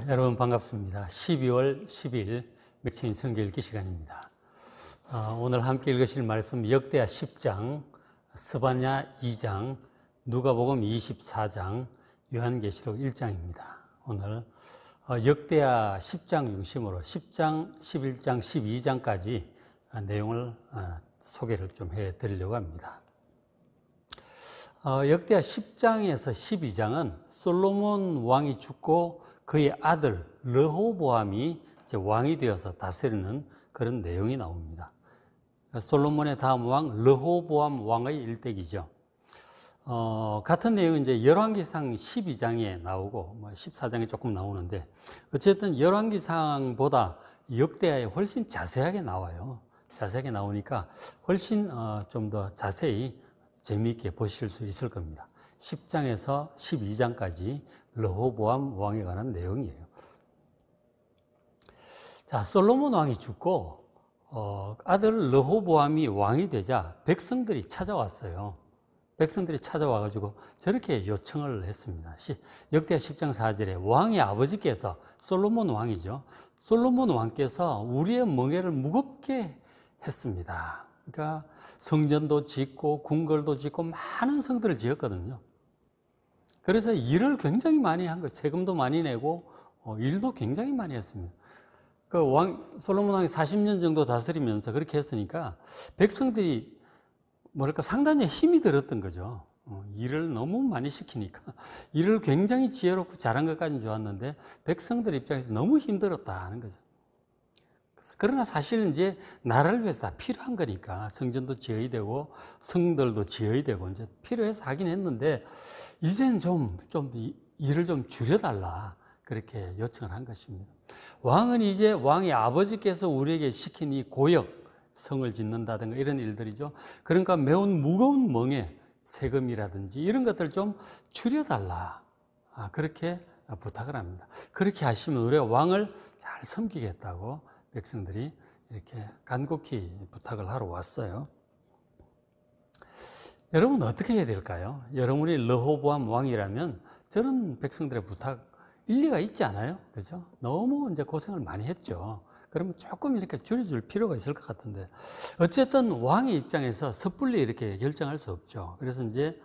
여러분 반갑습니다. 12월 10일 맥체인 성경 읽기 시간입니다. 오늘 함께 읽으실 말씀 역대하 10장, 스바냐 2장, 누가복음 24장, 요한계시록 1장입니다. 오늘 역대하 10장 중심으로 10장, 11장, 12장까지 내용을 소개를 좀 해드리려고 합니다. 역대하 10장에서 12장은 솔로몬 왕이 죽고 그의 아들 르호보암이 이제 왕이 되어서 다스리는 그런 내용이 나옵니다. 솔로몬의 다음 왕 르호보암 왕의 일대기죠. 같은 내용은 이제 열왕기상 12장에 나오고 14장에 조금 나오는데 어쨌든 열왕기상보다 역대하에 훨씬 자세하게 나와요. 자세하게 나오니까 훨씬 좀 더 자세히 재미있게 보실 수 있을 겁니다. 10장에서 12장까지 르호보암 왕에 관한 내용이에요. 자, 솔로몬 왕이 죽고 아들 르호보암이 왕이 되자 백성들이 찾아왔어요. 백성들이 찾아와가지고 저렇게 요청을 했습니다. 역대하 10장 4절에 왕의 아버지께서 솔로몬 왕이죠. 솔로몬 왕께서 우리의 멍에를 무겁게 했습니다. 그러니까 성전도 짓고 궁궐도 짓고 많은 성들을 지었거든요. 그래서 일을 굉장히 많이 한 거예요. 세금도 많이 내고 일도 굉장히 많이 했습니다. 솔로몬 왕이 40년 정도 다스리면서 그렇게 했으니까 백성들이 상당히 힘이 들었던 거죠. 일을 너무 많이 시키니까 일을 굉장히 지혜롭고 잘한 것까지는 좋았는데 백성들 입장에서 너무 힘들었다 하는 거죠. 그러나 사실 이제 나라를 위해서 다 필요한 거니까 성전도 지어야 되고 성들도 지어야 되고 이제 필요해서 하긴 했는데 이제는 좀 일을 좀 줄여달라 그렇게 요청을 한 것입니다. 왕은 이제 왕의 아버지께서 우리에게 시킨 이 고역 성을 짓는다든가 이런 일들이죠. 그러니까 매우 무거운 멍에 세금이라든지 이런 것들을 좀 줄여달라 그렇게 부탁을 합니다. 그렇게 하시면 우리가 왕을 잘 섬기겠다고 백성들이 이렇게 간곡히 부탁을 하러 왔어요. 여러분 어떻게 해야 될까요? 여러분이 르호보암 왕이라면 저런 백성들의 부탁 일리가 있지 않아요? 그죠? 너무 이제 고생을 많이 했죠. 그러면 조금 이렇게 줄여줄 필요가 있을 것 같은데 어쨌든 왕의 입장에서 섣불리 이렇게 결정할 수 없죠. 그래서 이제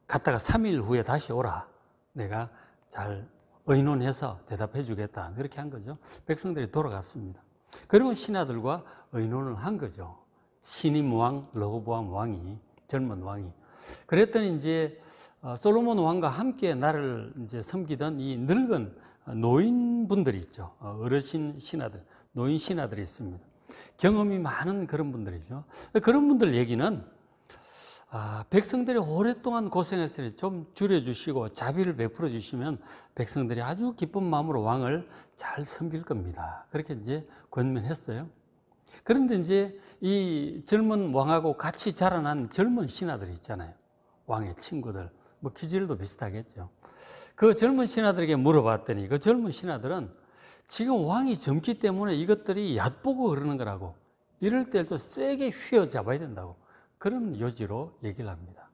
갔다가 3일 후에 다시 오라. 내가 잘 의논해서 대답해 주겠다. 이렇게 한 거죠. 백성들이 돌아갔습니다. 그리고 신하들과 의논을 한 거죠. 신임 왕 르호보암 왕이, 젊은 왕이. 그랬더니 이제 솔로몬 왕과 함께 나를 이제 섬기던 이 늙은 노인분들이 있죠. 어르신 신하들, 노인 신하들이 있습니다. 경험이 많은 그런 분들이죠. 그런 분들 얘기는 백성들이 오랫동안 고생했으니 좀 줄여주시고 자비를 베풀어 주시면 백성들이 아주 기쁜 마음으로 왕을 잘 섬길 겁니다. 그렇게 이제 권면했어요. 그런데 이제 이 젊은 왕하고 같이 자라난 젊은 신하들 있잖아요. 왕의 친구들, 기질도 비슷하겠죠. 그 젊은 신하들에게 물어봤더니 그 젊은 신하들은 지금 왕이 젊기 때문에 이것들이 얕보고 그러는 거라고 이럴 때도 세게 휘어잡아야 된다고 그런 요지로 얘기를 합니다.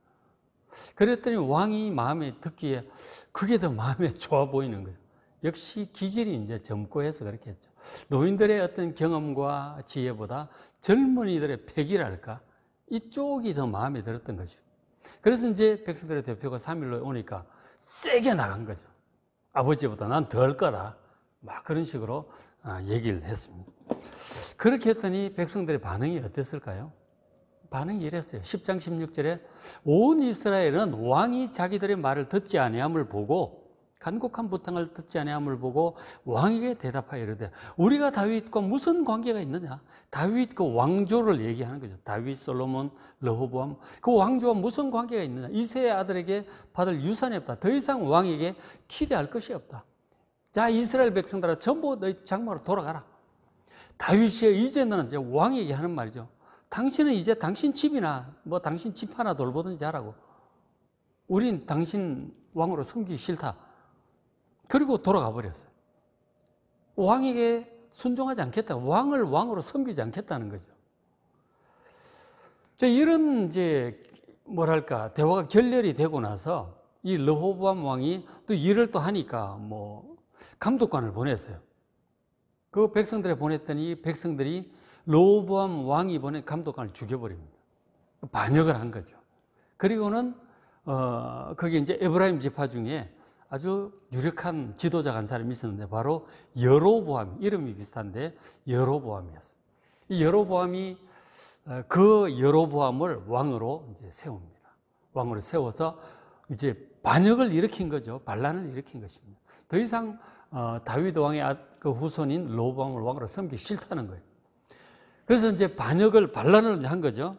그랬더니 왕이 마음에 듣기에 그게 더 마음에 좋아 보이는 거죠. 역시 기질이 이제 젊고 해서 그렇게 했죠. 노인들의 어떤 경험과 지혜보다 젊은이들의 패기랄까? 이쪽이 더 마음에 들었던 거죠. 그래서 이제 백성들의 대표가 3일로 오니까 세게 나간 거죠. 아버지보다 난 더 할 거다. 막 그런 식으로 얘기를 했습니다. 그렇게 했더니 백성들의 반응이 어땠을까요? 반응이 이랬어요. 10장 16절에 온 이스라엘은 왕이 자기들의 말을 듣지 아니함을 보고 간곡한 부탁을 듣지 아니함을 보고 왕에게 대답하여 이르되 우리가 다윗과 무슨 관계가 있느냐? 다윗 그 왕조를 얘기하는 거죠. 다윗, 솔로몬, 르호보암 그 왕조와 무슨 관계가 있느냐? 이새의 아들에게 받을 유산이 없다. 더 이상 왕에게 기대할 것이 없다. 자, 이스라엘 백성들아 전부 너희 장막으로 돌아가라. 다윗이 이제는 이제 왕에게 하는 말이죠. 당신은 이제 당신 집이나 당신 집 하나 돌보든지 하라고. 우린 당신 왕으로 섬기기 싫다. 그리고 돌아가 버렸어요. 왕에게 순종하지 않겠다. 왕을 왕으로 섬기지 않겠다는 거죠. 이런 이제 대화가 결렬이 되고 나서 이 르호보암 왕이 또 일을 또 하니까 감독관을 보냈어요. 그 백성들에 보냈더니 백성들이 르호보암 왕이 보낸 감독관을 죽여버립니다. 반역을 한 거죠. 그리고는 거기 이제 에브라임 지파 중에 아주 유력한 지도자가 한 사람이 있었는데 바로 여로보암, 이름이 비슷한데 여로보암이었어요. 이 여로보암이 그 여로보암을 왕으로 이제 세웁니다. 왕으로 세워서 이제 반역을 일으킨 거죠. 반란을 일으킨 것입니다. 더 이상 다윗 왕의 그 후손인 르호보암을 왕으로 섬기기 싫다는 거예요. 그래서 이제 반란을 한 거죠.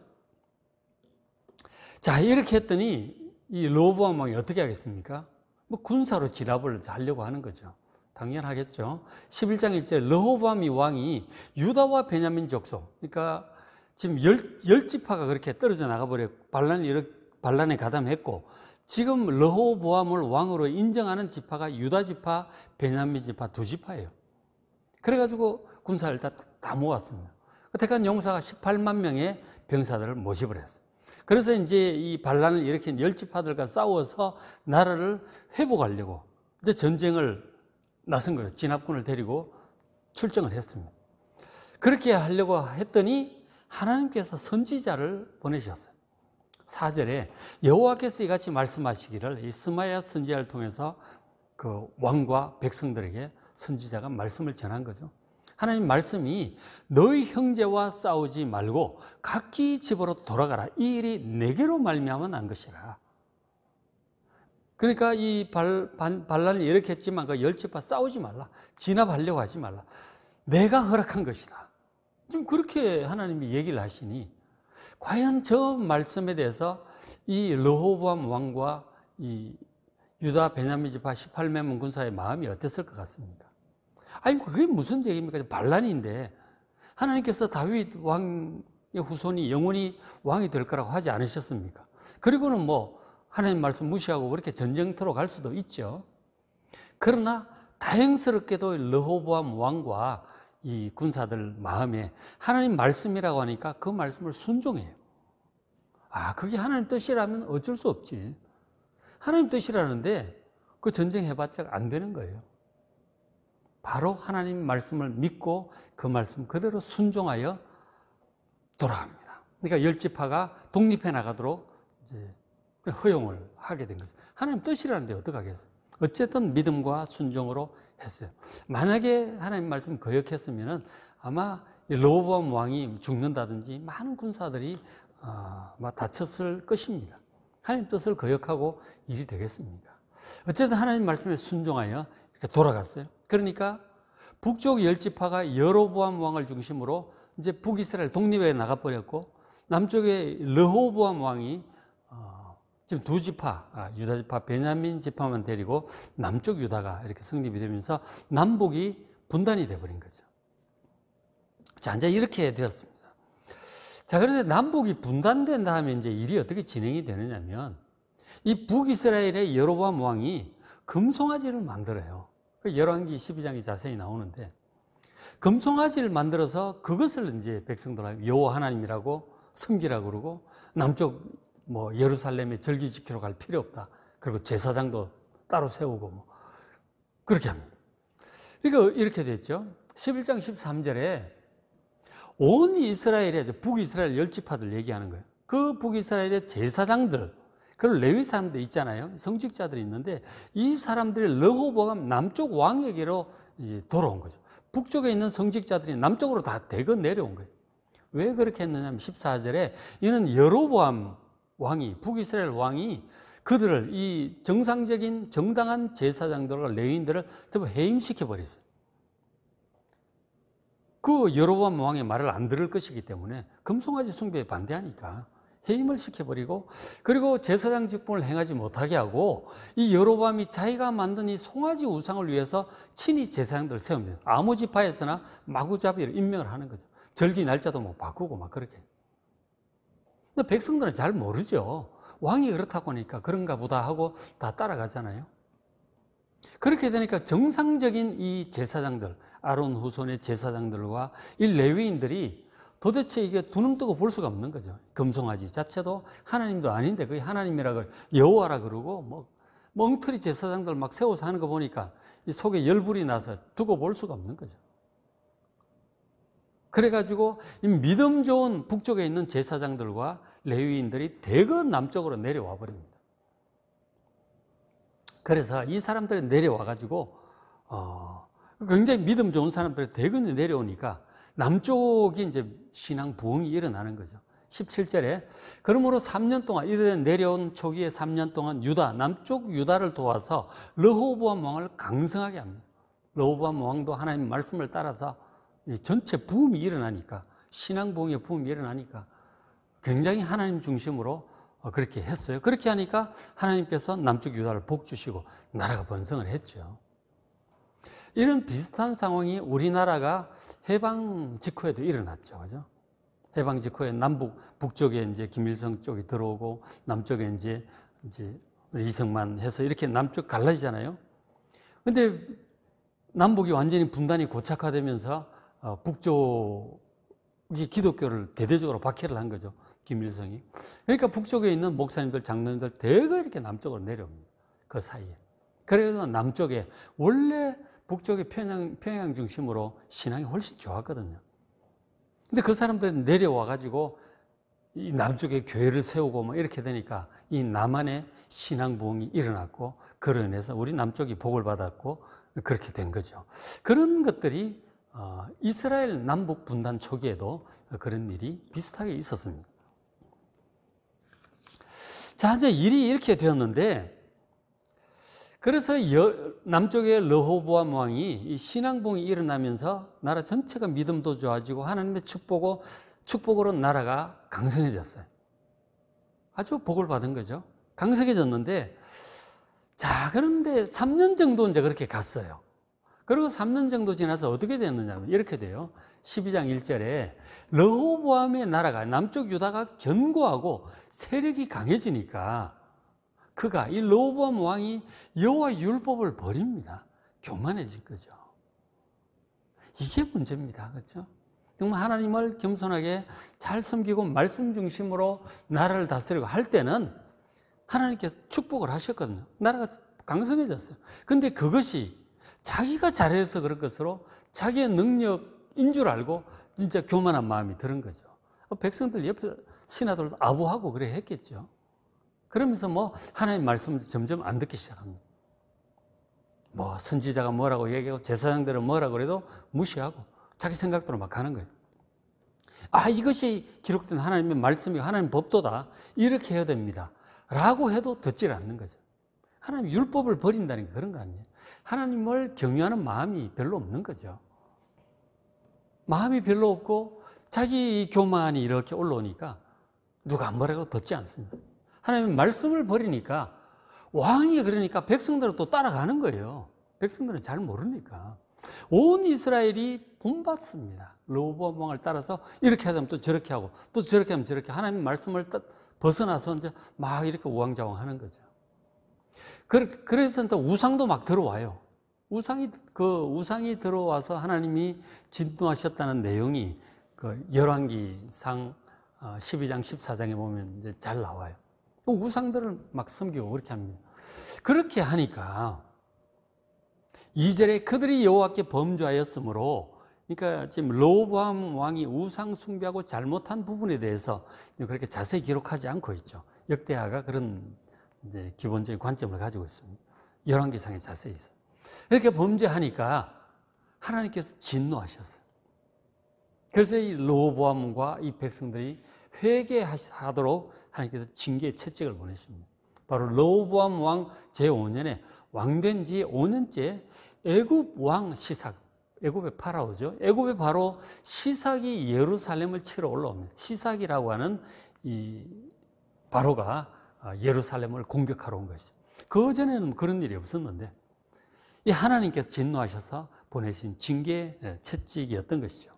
자, 이렇게 했더니 이 르호보암 왕이 어떻게 하겠습니까? 뭐 군사로 진압을 하려고 하는 거죠. 당연하겠죠. 11장 1절 르호보암 왕이 유다와 베냐민 족속, 그러니까 지금 열 지파가 그렇게 떨어져 나가버려 반란에 가담했고, 지금 르호보암을 왕으로 인정하는 지파가 유다 지파, 베냐민 지파 두 지파예요. 그래가지고 군사를 다 모았습니다. 택한 용사가 18만 명의 병사들을 모집을 했어요. 그래서 이제 이 반란을 일으킨 열 지파들과 싸워서 나라를 회복하려고 이제 전쟁을 나선 거예요. 진압군을 데리고 출정을 했습니다. 그렇게 하려고 했더니 하나님께서 선지자를 보내셨어요. 4절에 여호와께서 이같이 말씀하시기를, 이 스마야 선지자를 통해서 그 왕과 백성들에게 선지자가 말씀을 전한 거죠. 하나님 말씀이 너희 형제와 싸우지 말고 각기 집으로 돌아가라. 이 일이 내게로 말미암아 난 것이라. 그러니까 이 반란을 일으켰지만 그 열 지파 싸우지 말라. 진압하려고 하지 말라. 내가 허락한 것이다. 지금 그렇게 하나님이 얘기를 하시니 과연 저 말씀에 대해서 이 르호보암 왕과 이 유다 베냐민 지파 18만 군사의 마음이 어땠을 것 같습니까? 아니, 그게 무슨 얘기입니까? 반란인데 하나님께서 다윗 왕의 후손이 영원히 왕이 될 거라고 하지 않으셨습니까? 그리고는 뭐 하나님 말씀 무시하고 그렇게 전쟁터로 갈 수도 있죠. 그러나 다행스럽게도 르호보암 왕과 이 군사들 마음에 하나님 말씀이라고 하니까 그 말씀을 순종해요. 아, 그게 하나님 뜻이라면 어쩔 수 없지. 하나님 뜻이라는데 그 전쟁 해봤자 안 되는 거예요. 바로 하나님 말씀을 믿고 그 말씀 그대로 순종하여 돌아갑니다. 그러니까 열 지파가 독립해 나가도록 이제 허용을 하게 된 거죠. 하나님 뜻이라는데 어떡하겠어요? 어쨌든 믿음과 순종으로 했어요. 만약에 하나님 말씀 거역했으면 아마 르호보암 왕이 죽는다든지 많은 군사들이 다쳤을 것입니다. 하나님 뜻을 거역하고 일이 되겠습니까? 어쨌든 하나님 말씀에 순종하여 이렇게 돌아갔어요. 그러니까 북쪽 열 지파가 여로보암 왕을 중심으로 이제 북이스라엘 독립에 나가버렸고, 남쪽에 르호보암 왕이 지금 두 지파, 유다 지파, 베냐민 지파만 데리고 남쪽 유다가 이렇게 성립이 되면서 남북이 분단이 돼버린 거죠. 자, 이제 이렇게 되었습니다. 자, 그런데 남북이 분단된 다음에 이제 일이 어떻게 진행이 되느냐면, 이 북이스라엘의 여로보암 왕이 금송아지를 만들어요. 열왕기 12장이 자세히 나오는데, 금송아지를 만들어서 그것을 이제 백성들하고 여호와 하나님이라고 섬기라고 그러고, 남쪽 뭐 예루살렘에 절기 지키러 갈 필요 없다. 그리고 제사장도 따로 세우고 뭐 그렇게 합니다. 그러니까 이렇게 됐죠. 11장 13절에 온 이스라엘의 북이스라엘 열 지파들 얘기하는 거예요. 그 북이스라엘의 제사장들, 그리고 레위 사람들 있잖아요. 성직자들이 있는데 이 사람들이 르호보암 남쪽 왕에게로 돌아온 거죠. 북쪽에 있는 성직자들이 남쪽으로 다 대거 내려온 거예요. 왜 그렇게 했느냐면 14절에 이는 여로보암 왕이, 북이스라엘 왕이 그들을, 이 정상적인 정당한 제사장들과 레위인들을 전부 해임시켜 버렸어요. 그 여로보암 왕의 말을 안 들을 것이기 때문에 금송아지 숭배에 반대하니까 해임을 시켜버리고, 그리고 제사장 직분을 행하지 못하게 하고, 이 여로보암이 자기가 만든 이 송아지 우상을 위해서 친히 제사장들을 세웁니다. 아무 지파에서나 마구잡이로 임명을 하는 거죠. 절기 날짜도 뭐 바꾸고 막 그렇게. 근데 백성들은 잘 모르죠. 왕이 그렇다고 하니까 그런가 보다 하고 다 따라가잖아요. 그렇게 되니까 정상적인 이 제사장들, 아론 후손의 제사장들과 이 레위인들이 도대체 이게 두 눈 뜨고 볼 수가 없는 거죠. 금송아지 자체도 하나님도 아닌데 그게 하나님이라 여호와라 그러고 뭐 멍터리 제사장들 막 세워서 하는 거 보니까 이 속에 열불이 나서 두고 볼 수가 없는 거죠. 그래가지고 이 믿음 좋은 북쪽에 있는 제사장들과 레위인들이 대거 남쪽으로 내려와 버립니다. 그래서 이 사람들이 내려와가지고 굉장히 믿음 좋은 사람들이 대거 내려오니까 남쪽이 이제 신앙 부흥이 일어나는 거죠. 17절에 그러므로 3년 동안 이들은 내려온 초기에 3년 동안 남쪽 유다를 도와서 르호보암 왕을 강성하게 합니다. 르호보암 왕도 하나님 말씀을 따라서 전체 부흥이 일어나니까, 신앙 부흥의 부흥이 일어나니까 굉장히 하나님 중심으로 그렇게 했어요. 그렇게 하니까 하나님께서 남쪽 유다를 복 주시고 나라가 번성을 했죠. 이런 비슷한 상황이 우리나라가 해방 직후에도 일어났죠. 그죠? 해방 직후에 북쪽에 이제 김일성 쪽이 들어오고 남쪽에 이제 이승만 해서 이렇게 남쪽 갈라지잖아요. 근데 남북이 완전히 분단이 고착화되면서 북쪽이 기독교를 대대적으로 박해를 한 거죠. 김일성이. 그러니까 북쪽에 있는 목사님들, 장로님들 대거 이렇게 남쪽으로 내려옵니다. 그 사이에. 그래서 남쪽에 원래 북쪽의 평양 중심으로 신앙이 훨씬 좋았거든요. 근데 그 사람들이 내려와가지고 이 남쪽에 교회를 세우고 뭐 이렇게 되니까 이 남한의 신앙 부흥이 일어났고 그로 인해서 우리 남쪽이 복을 받았고 그렇게 된 거죠. 그런 것들이 이스라엘 남북 분단 초기에도 그런 일이 비슷하게 있었습니다. 자, 이제 일이 이렇게 되었는데, 그래서 남쪽의 르호보암 왕이 이 신앙부흥이 일어나면서 나라 전체가 믿음도 좋아지고 하나님의 축복으로 나라가 강성해졌어요. 아주 복을 받은 거죠. 강성해졌는데, 자, 그런데 3년 정도 이제 그렇게 갔어요. 그리고 3년 정도 지나서 어떻게 됐느냐면 이렇게 돼요. 12장 1절에 르호보암의 나라가 남쪽 유다가 견고하고 세력이 강해지니까 그가 이 르호보암 왕이 여호와 율법을 버립니다. 교만해진 거죠. 이게 문제입니다. 그렇죠? 정말 하나님을 겸손하게 잘 섬기고 말씀 중심으로 나라를 다스리고 할 때는 하나님께서 축복을 하셨거든요. 나라가 강성해졌어요. 근데 그것이 자기가 잘해서 그런 것으로 자기의 능력인 줄 알고 진짜 교만한 마음이 드는 거죠. 백성들 옆에 신하들도 아부하고 그래 했겠죠. 그러면서 뭐 하나님 말씀을 점점 안 듣기 시작합니다. 뭐 선지자가 뭐라고 얘기하고 제사장들은 뭐라고 그래도 무시하고 자기 생각대로 막 하는 거예요. 아, 이것이 기록된 하나님의 말씀이 하나님 법도다. 이렇게 해야 됩니다. 라고 해도 듣질 않는 거죠. 하나님 율법을 버린다는 게 그런 거 아니에요. 하나님을 경외하는 마음이 별로 없는 거죠. 마음이 별로 없고 자기 교만이 이렇게 올라오니까 누가 뭐라고 듣지 않습니다. 하나님의 말씀을 버리니까 왕이 그러니까 백성들은 또 따라가는 거예요. 백성들은 잘 모르니까. 온 이스라엘이 본받습니다. 르호보암 왕을 따라서 이렇게 하면 또 저렇게 하고 또 저렇게 하면 저렇게 하나님 말씀을 벗어나서 이제 막 이렇게 우왕좌왕 하는 거죠. 그래서 또 우상도 막 들어와요. 우상이 들어와서 하나님이 진노하셨다는 내용이 그 열왕기상 12장, 14장에 보면 이제 잘 나와요. 우상들을 막 섬기고 그렇게 합니다. 그렇게 하니까 2절에 그들이 여호와께 범죄하였으므로, 그러니까 지금 르호보암 왕이 우상 숭배하고 잘못한 부분에 대해서 그렇게 자세히 기록하지 않고 있죠. 역대하가 그런 이제 기본적인 관점을 가지고 있습니다. 열왕기상에 자세히 있어요. 이렇게 범죄하니까 하나님께서 진노하셨어요. 그래서 이 르호보암과 이 백성들이 회개하도록 하나님께서 징계의 채찍을 보내십니다. 바로 르호보암 왕 제5년에 왕된 지 5년째 애굽 왕 시삭, 애굽의 파라오죠. 애굽의 바로 시삭이 예루살렘을 치러 올라옵니다. 시삭이라고 하는 이 바로가 예루살렘을 공격하러 온 것이죠. 그 전에는 그런 일이 없었는데 이 하나님께서 진노하셔서 보내신 징계의 채찍이었던 것이죠.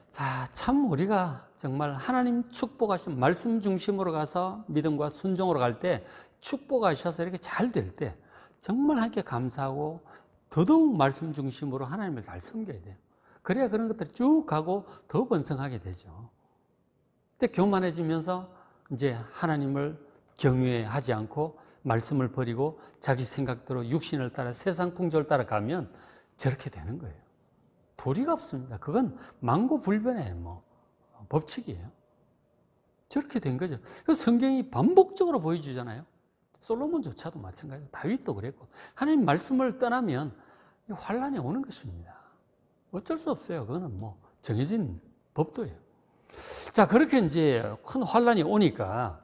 자, 참 우리가 정말 하나님 축복하신 말씀 중심으로 가서 믿음과 순종으로 갈 때 축복하셔서 이렇게 잘 될 때 정말 하나님께 감사하고 더더욱 말씀 중심으로 하나님을 잘 섬겨야 돼요. 그래야 그런 것들이 쭉 가고 더 번성하게 되죠. 근데 교만해지면서 이제 하나님을 경외하지 않고 말씀을 버리고 자기 생각대로 육신을 따라 세상 풍조를 따라가면 저렇게 되는 거예요. 도리가 없습니다. 그건 망고불변의 법칙이에요. 저렇게 된 거죠. 그래서 성경이 반복적으로 보여주잖아요. 솔로몬조차도 마찬가지고 다윗도 그랬고 하나님 말씀을 떠나면 환란이 오는 것입니다. 어쩔 수 없어요. 그거는 정해진 법도예요. 자, 그렇게 이제 큰 환란이 오니까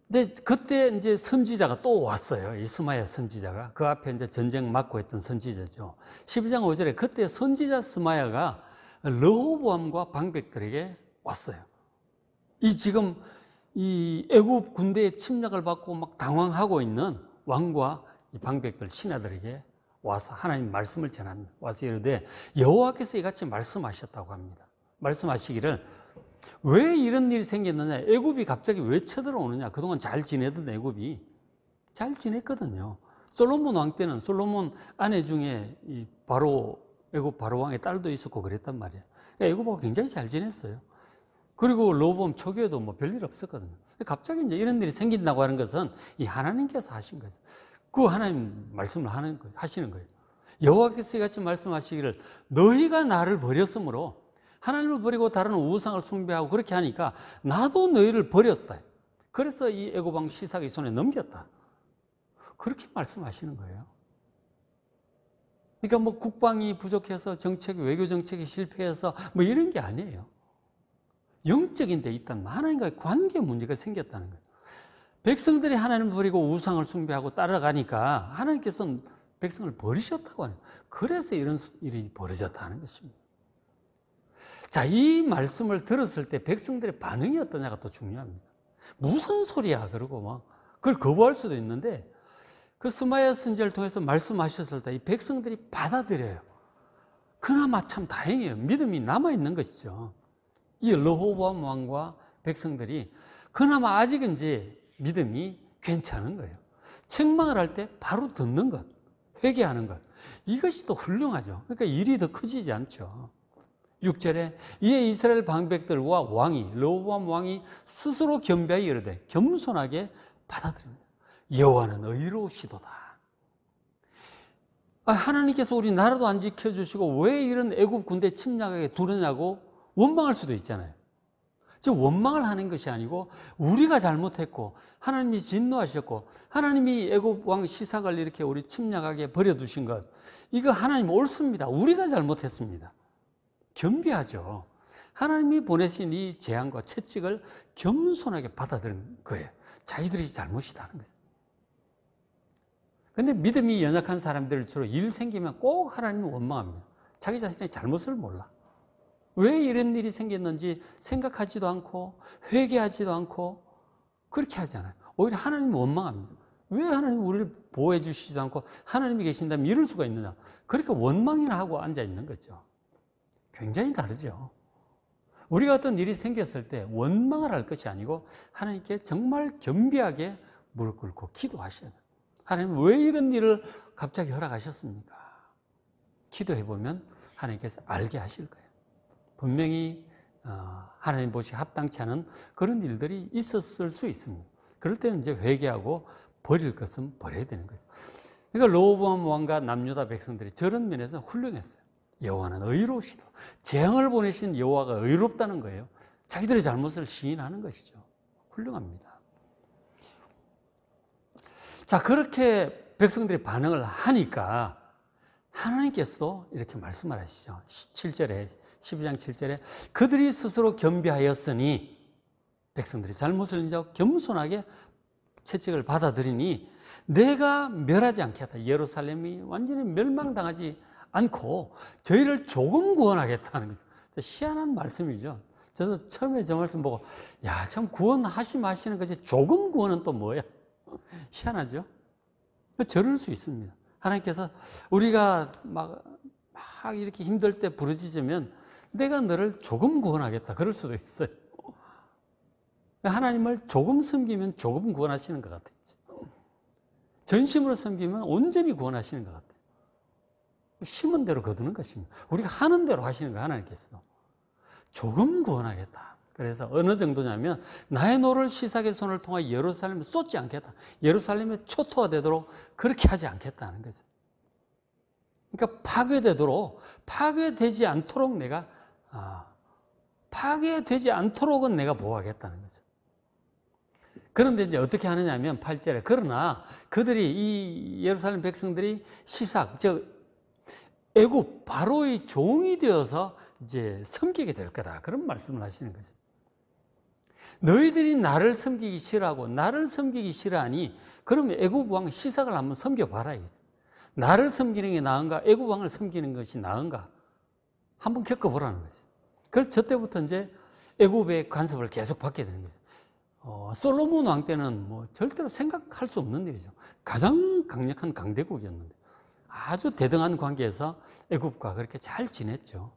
근데 그때 이제 선지자가 또 왔어요. 이 스마야 선지자가. 그 앞에 이제 전쟁 맡고 있던 선지자죠. 12장 5절에 그때 선지자 스마야가 르호보암과 방백들에게 왔어요. 지금 이 애굽 군대의 침략을 받고 막 당황하고 있는 왕과 이 방백들 신하들에게 와서 하나님 말씀을 전합니다. 와서 이르되 여호와께서 이같이 말씀하셨다고 합니다. 말씀하시기를 왜 이런 일이 생겼느냐? 애굽이 갑자기 왜 쳐들어오느냐? 그동안 잘 지내던 애굽이 잘 지냈거든요. 솔로몬 왕 때는 솔로몬 아내 중에 이 애굽 바로 왕의 딸도 있었고 그랬단 말이에요. 그러니까 애굽하고 굉장히 잘 지냈어요. 그리고 르호보암 초기에도 별일 없었거든요. 갑자기 이제 이런 일이 생긴다고 하는 것은 이 하나님께서 하신 거죠. 그 하나님 말씀을 하시는 거예요. 여호와께서 이같이 말씀하시기를 너희가 나를 버렸으므로 하나님을 버리고 다른 우상을 숭배하고 그렇게 하니까 나도 너희를 버렸다. 그래서 이 애굽 왕 시삭의 손에 넘겼다. 그렇게 말씀하시는 거예요. 그러니까 국방이 부족해서 외교 정책이 실패해서 이런 게 아니에요. 영적인 데 있다는 하나님과의 관계 문제가 생겼다는 거예요. 백성들이 하나님을 버리고 우상을 숭배하고 따라가니까 하나님께서는 백성을 버리셨다고 하는 거예요. 그래서 이런 일이 벌어졌다는 것입니다. 자, 이 말씀을 들었을 때 백성들의 반응이 어떠냐가 또 중요합니다. 무슨 소리야? 그러고 그걸 거부할 수도 있는데 그 스마야 선지자를 통해서 말씀하셨을 때 이 백성들이 받아들여요. 그나마 참 다행이에요. 믿음이 남아있는 것이죠. 이 르호보암 왕과 백성들이 그나마 아직은 이제 믿음이 괜찮은 거예요. 책망을 할 때 바로 듣는 것, 회개하는 것. 이것이 또 훌륭하죠. 그러니까 일이 더 커지지 않죠. 6절에 이에 이스라엘 방백들과 왕이 르호보암 왕이 스스로 겸비하여 이르되 겸손하게 받아들입니다. 여호와는 의로우시도다. 하나님께서 우리 나라도 안 지켜주시고 왜 이런 애굽 군대 침략하게 두느냐고 원망할 수도 있잖아요. 즉 원망을 하는 것이 아니고 우리가 잘못했고 하나님이 진노하셨고 하나님이 애굽 왕 시삭을 이렇게 우리 침략하게 버려두신 것 이거 하나님 옳습니다. 우리가 잘못했습니다. 겸비하죠. 하나님이 보내신 이 재앙과 채찍을 겸손하게 받아들인 거예요. 자기들이 잘못이다는 거죠. 그런데 믿음이 연약한 사람들 주로 일 생기면 꼭 하나님을 원망합니다. 자기 자신의 잘못을 몰라. 왜 이런 일이 생겼는지 생각하지도 않고 회개하지도 않고 그렇게 하잖아요. 오히려 하나님을 원망합니다. 왜 하나님 우리를 보호해 주시지도 않고 하나님이 계신다면 이럴 수가 있느냐. 그렇게 원망이나 하고 앉아 있는 거죠. 굉장히 다르죠. 우리가 어떤 일이 생겼을 때 원망을 할 것이 아니고 하나님께 정말 겸비하게 무릎 꿇고 기도하셔야 돼요. 하나님 왜 이런 일을 갑자기 허락하셨습니까? 기도해보면 하나님께서 알게 하실 거예요. 분명히 하나님 보시기에 합당치 않은 그런 일들이 있었을 수 있습니다. 그럴 때는 이제 회개하고 버릴 것은 버려야 되는 거죠. 그러니까 르호보암 왕과 남유다 백성들이 저런 면에서 훌륭했어요. 여호와는 의로우시다. 재앙을 보내신 여호와가 의롭다는 거예요. 자기들의 잘못을 시인하는 것이죠. 훌륭합니다. 자, 그렇게 백성들이 반응을 하니까 하나님께서도 이렇게 말씀을 하시죠. 7절에 12장 7절에 그들이 스스로 겸비하였으니 백성들이 잘못을 인정하고 겸손하게 채찍을 받아들이니 내가 멸하지 않겠다. 예루살렘이 완전히 멸망당하지 않고 저희를 조금 구원하겠다는 거죠. 희한한 말씀이죠. 저도 처음에 저 말씀 보고 야, 참 구원하시는 거지 조금 구원은 또 뭐야? 희한하죠. 저럴 수 있습니다. 하나님께서 우리가 막 이렇게 힘들 때 부르짖으면 내가 너를 조금 구원하겠다. 그럴 수도 있어요. 하나님을 조금 섬기면 조금 구원하시는 것 같아요. 전심으로 섬기면 온전히 구원하시는 것 같아요. 심은 대로 거두는 것입니다. 우리가 하는 대로 하시는 거예요. 하나님께서. 조금 구원하겠다. 그래서 어느 정도냐면 나의 노를 시삭의 손을 통해 예루살렘에 쏟지 않겠다. 예루살렘에 초토화되도록 그렇게 하지 않겠다는 거죠. 그러니까 파괴되지 않도록 파괴되지 않도록은 내가 보호하겠다는 거죠. 그런데 이제 어떻게 하느냐 하면 8절에 그러나 그들이 이 예루살렘 백성들이 시삭, 즉 애굽 바로의 종이 되어서 이제 섬기게 될 거다. 그런 말씀을 하시는 거죠. 너희들이 나를 섬기기 싫어하고 나를 섬기기 싫어하니 그러면 애굽 왕 시삭을 한번 섬겨봐라. 나를 섬기는 게 나은가 애굽 왕을 섬기는 것이 나은가 한번 겪어보라는 거죠. 그래서 저 때부터 이제 애굽의 간섭을 계속 받게 되는 거죠. 솔로몬 왕 때는 뭐 절대로 생각할 수 없는 일이죠. 가장 강력한 강대국이었는데 아주 대등한 관계에서 애굽과 그렇게 잘 지냈죠.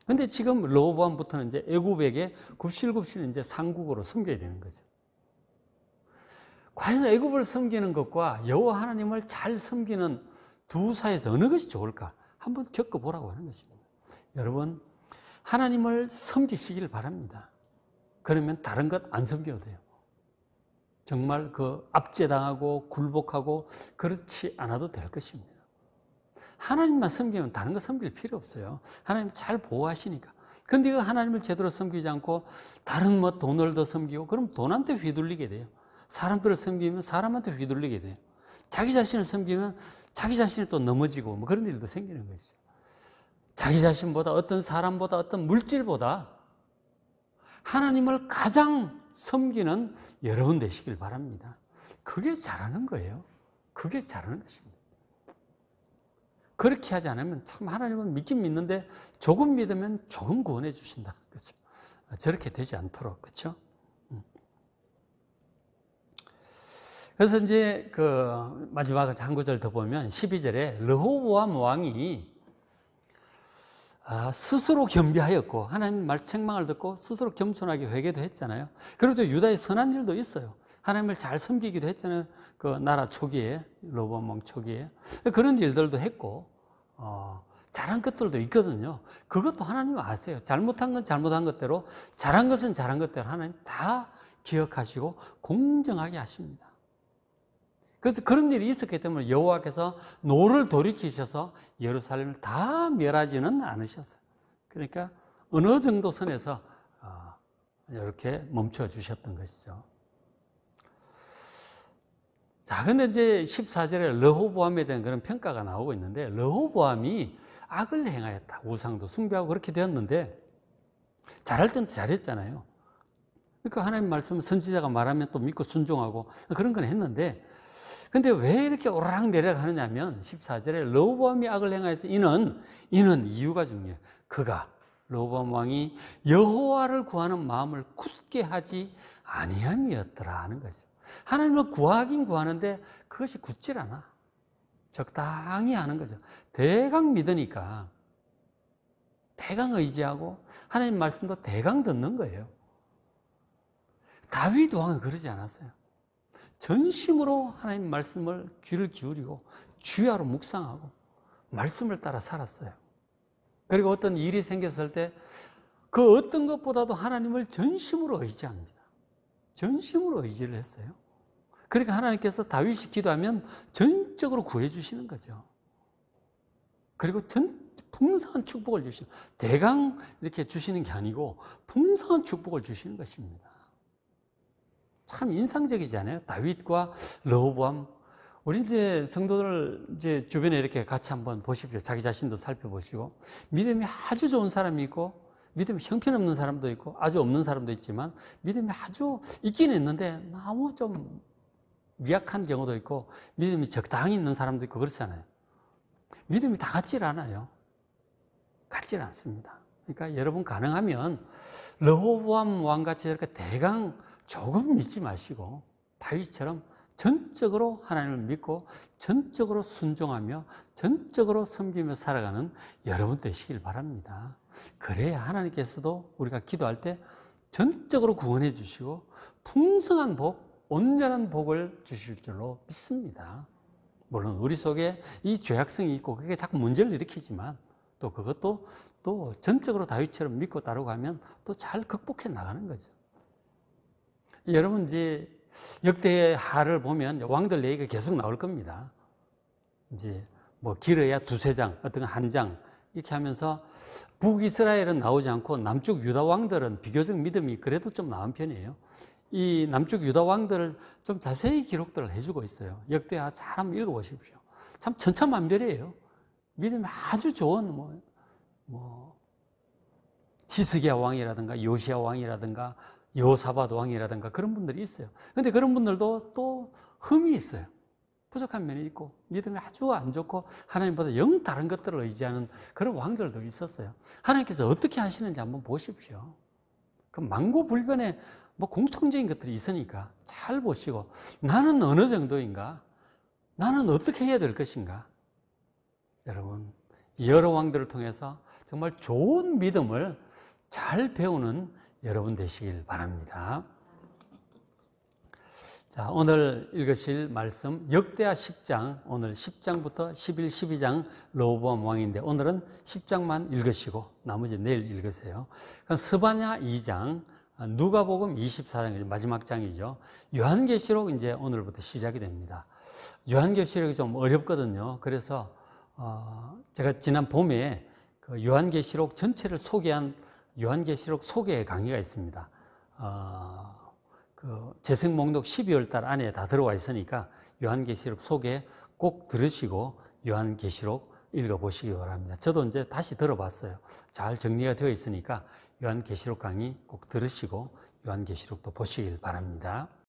근데 지금 르호보암부터는 이제 애굽에게 굽실굽실 이제 상국으로 섬겨야 되는 거죠. 과연 애굽을 섬기는 것과 여호와 하나님을 잘 섬기는 두 사이에서 어느 것이 좋을까? 한번 겪어보라고 하는 것입니다. 여러분, 하나님을 섬기시길 바랍니다. 그러면 다른 것 안 섬겨도 돼요. 정말 그 압제당하고 굴복하고 그렇지 않아도 될 것입니다. 하나님만 섬기면 다른 거 섬길 필요 없어요. 하나님 잘 보호하시니까. 근데 그 하나님을 제대로 섬기지 않고 다른 뭐 돈을 더 섬기고 그럼 돈한테 휘둘리게 돼요. 사람들을 섬기면 사람한테 휘둘리게 돼요. 자기 자신을 섬기면 자기 자신이 또 넘어지고 뭐 그런 일도 생기는 것이죠. 자기 자신보다 어떤 사람보다 어떤 물질보다 하나님을 가장 섬기는 여러분 되시길 바랍니다. 그게 잘하는 거예요. 그게 잘하는 것입니다. 그렇게 하지 않으면 참 하나님은 믿긴 믿는데 조금 믿으면 조금 구원해 주신다. 그렇죠? 저렇게 되지 않도록. 그렇죠? 그래서 이제 그 마지막 한 구절 더 보면 12절에 르호보암 왕이 스스로 겸비하였고 하나님 말 책망을 듣고 스스로 겸손하게 회개도 했잖아요. 그리고 유다의 선한 일도 있어요. 하나님을 잘 섬기기도 했잖아요. 그 나라 초기에, 르호보암 왕 초기에 그런 일들도 했고 잘한 것들도 있거든요. 그것도 하나님 아세요. 잘못한 건 잘못한 것대로, 잘한 것은 잘한 것대로 하나님 다 기억하시고 공정하게 하십니다. 그래서 그런 일이 있었기 때문에 여호와께서 노를 돌이키셔서 예루살렘을 다 멸하지는 않으셨어요. 그러니까 어느 정도 선에서 이렇게 멈춰 주셨던 것이죠. 자, 근데 이제 14절에 르호보암에 대한 그런 평가가 나오고 있는데, 르호보암이 악을 행하였다. 우상도 숭배하고 그렇게 되었는데, 잘할 때는 잘했잖아요. 그러니까 하나님 말씀 선지자가 말하면 또 믿고 순종하고 그런 건 했는데, 근데 왜 이렇게 오르락 내리락 하느냐면 14절에 르호보암이 악을 행하여서 이는 이유가 중요해요. 그가 르호보암 왕이 여호와를 구하는 마음을 굳게 하지 아니함이었더라 하는 거죠. 하나님을 구하긴 구하는데 그것이 굳질 않아. 적당히 하는 거죠. 대강 믿으니까 대강 의지하고 하나님 말씀도 대강 듣는 거예요. 다윗 왕은 그러지 않았어요. 전심으로 하나님 말씀을 귀를 기울이고 주야로 묵상하고 말씀을 따라 살았어요. 그리고 어떤 일이 생겼을 때 그 어떤 것보다도 하나님을 전심으로 의지합니다. 전심으로 의지를 했어요. 그러니까 하나님께서 다윗이 기도하면 전적으로 구해주시는 거죠. 그리고 풍성한 축복을 주시는, 대강 이렇게 주시는 게 아니고 풍성한 축복을 주시는 것입니다. 참 인상적이지 않아요? 다윗과 르호보암. 우리 이제 성도들 이제 주변에 이렇게 같이 한번 보십시오. 자기 자신도 살펴보시고. 믿음이 아주 좋은 사람이 있고, 믿음이 형편없는 사람도 있고, 아주 없는 사람도 있지만, 믿음이 아주 있긴 있는데, 너무 좀 미약한 경우도 있고, 믿음이 적당히 있는 사람도 있고, 그렇잖아요. 믿음이 다 같질 않아요. 같질 않습니다. 그러니까 여러분 가능하면, 르호보암 왕같이 이렇게 대강 조금 믿지 마시고 다윗처럼 전적으로 하나님을 믿고 전적으로 순종하며 전적으로 섬기며 살아가는 여러분 되시길 바랍니다. 그래야 하나님께서도 우리가 기도할 때 전적으로 구원해 주시고 풍성한 복, 온전한 복을 주실 줄로 믿습니다. 물론 우리 속에 이 죄악성이 있고 그게 자꾸 문제를 일으키지만 또 그것도 또 전적으로 다윗처럼 믿고 따르고 하면 또 잘 극복해 나가는 거죠. 여러분 이제 역대의 하를 보면 왕들 얘기가 계속 나올 겁니다. 이제 뭐 길어야 두세 장, 어떤 한 장 이렇게 하면서 북이스라엘은 나오지 않고 남쪽 유다 왕들은 비교적 믿음이 그래도 좀 나은 편이에요. 이 남쪽 유다 왕들을 좀 자세히 기록들을 해주고 있어요. 역대하 잘 한번 읽어보십시오. 참 천차만별이에요. 믿음이 아주 좋은 히스기야 왕이라든가 요시야 왕이라든가 여호사밧 왕이라든가 그런 분들이 있어요. 근데 그런 분들도 또 흠이 있어요. 부족한 면이 있고 믿음이 아주 안 좋고 하나님보다 영 다른 것들을 의지하는 그런 왕들도 있었어요. 하나님께서 어떻게 하시는지 한번 보십시오. 그 만고불변의 공통적인 것들이 있으니까 잘 보시고 나는 어느 정도인가? 나는 어떻게 해야 될 것인가? 여러분 여러 왕들을 통해서 정말 좋은 믿음을 잘 배우는 여러분 되시길 바랍니다. 자, 오늘 읽으실 말씀 역대하 10장, 오늘 10장부터 11, 12장 르호보암 왕인데 오늘은 10장만 읽으시고 나머지 내일 읽으세요. 그럼 스바냐 2장, 누가복음 24장, 마지막 장이죠. 요한계시록 이제 오늘부터 시작이 됩니다. 요한계시록이 좀 어렵거든요. 그래서 제가 지난 봄에 그 요한계시록 전체를 소개한 요한계시록 소개 강의가 있습니다. 그 재생 목록 12월 달 안에 다 들어와 있으니까 요한계시록 소개 꼭 들으시고 요한계시록 읽어보시기 바랍니다. 저도 이제 다시 들어봤어요. 잘 정리가 되어 있으니까 요한계시록 강의 꼭 들으시고 요한계시록도 보시길 바랍니다.